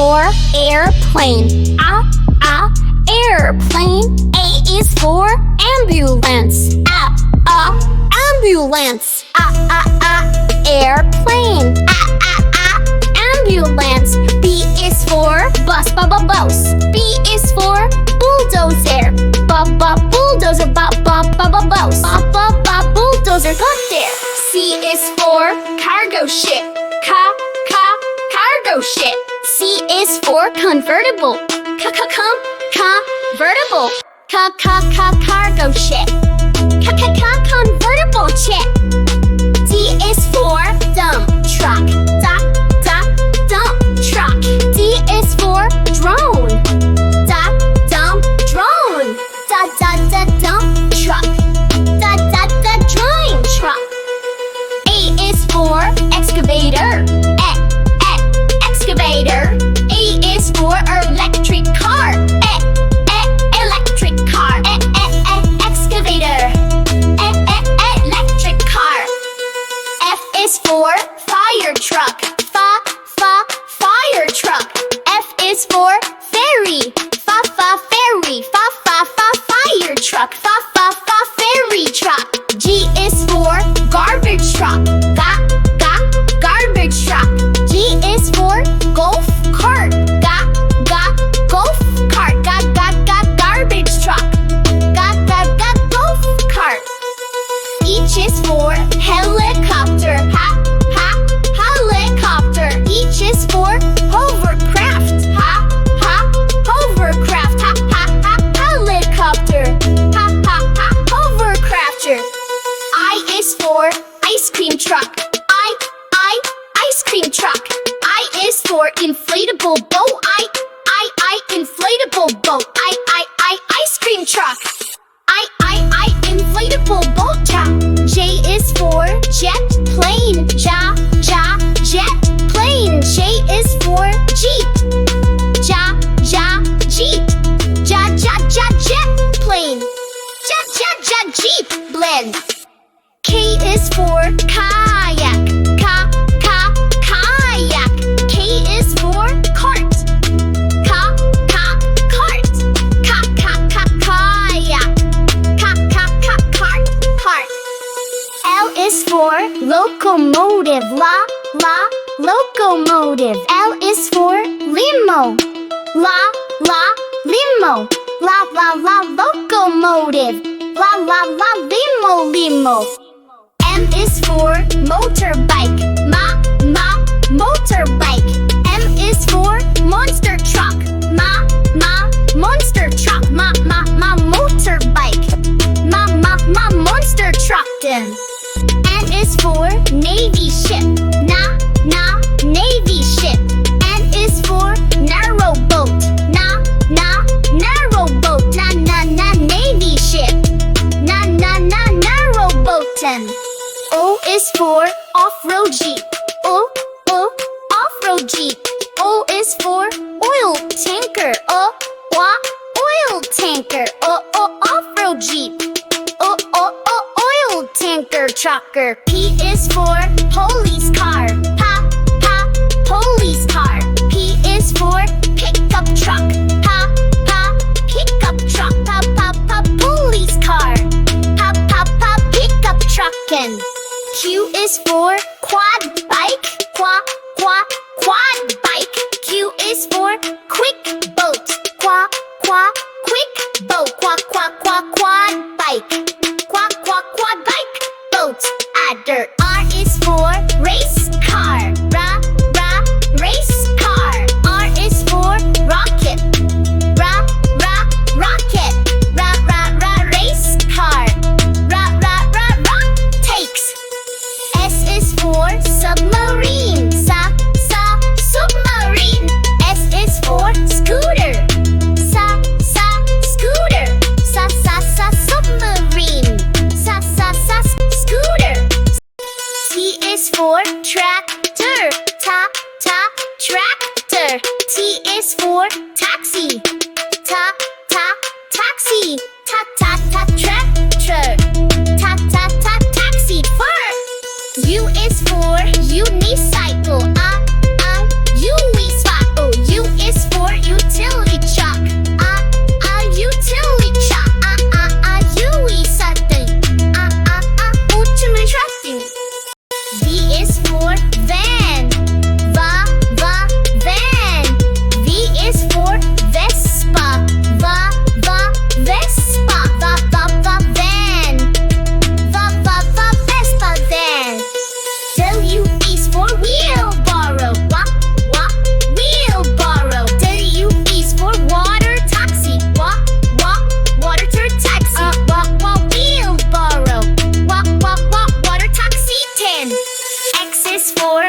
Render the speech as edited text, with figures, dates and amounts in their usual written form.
for airplane. Airplane. A is for ambulance. Ambulance. Airplane. Ambulance. B is for bus. Bus. B is for bulldozer. Bulldozer. Bus. Bulldozer got there. C is for cargo ship. Cargo ship. C is for convertible. Convertible. Cargo ship. Convertible ship. D is for dump truck. Dump truck. D is for drone. Dump drone. Dump truck. Drawing truck. A is for excavator. Excavator. A is for electric car. Electric car. Excavator. Electric car. F is for fire truck. Fire truck. F is for ferry. Ferry. Fire truck. Ferry truck. G is for garbage truck. Garbage truck. G is for golf cart. Golf cart. Garbage truck. Golf cart. H is for helicopter. Helicopter. H is for hovercraft. Hovercraft. Helicopter. Hovercrafter. I is for ice cream truck. Ice cream truck. I is for inflatable boat. Inflatable boat. Ice cream truck. Inflatable boat truck. J is for jet plane. Jet plane. J is for jeep. Jeep. Jet plane. Jeep blend. K is for kayak. Kayak. K is for cart. Cart. Kayak. Cart. L is for locomotive. Locomotive. L is for limo. Limo. Locomotive. Limo. M is for motorbike. Motorbike. M is for monster truck. Monster truck. Motorbike. Monster truck. N is for navy ship. Navy ship. N is for narrow boat. Narrow boat. Navy ship. Narrow boat. O is for off-road jeep. Off-road jeep. O is for oil tanker. Oil tanker. Off-road jeep. Oil tanker trucker. P is for police car. Police car. P is for pickup truck. Pickup truck. Police car. Pickup truckin'. Q is for quad bike. Quad bike. Q is for quick boat. Quick boat. Quad bike. Quad bike boat. Adder. R is for race car. Race car. R is for rocket. Rocket. Race car. Takes. S is for submarine. Submarine. S is for scooter. Scooter. Submarine. Scooter. T is for tractor. Tractor. T is for taxi. Taxi. Tractor. Taxi. U is for unicycle. for van. Van. V is for Vespa. Vespa. Van. Vespa van. W is for wheelbarrow. Wheelbarrow. W is for water taxi. Water taxi. Wheelbarrow. Water taxi 10. X is for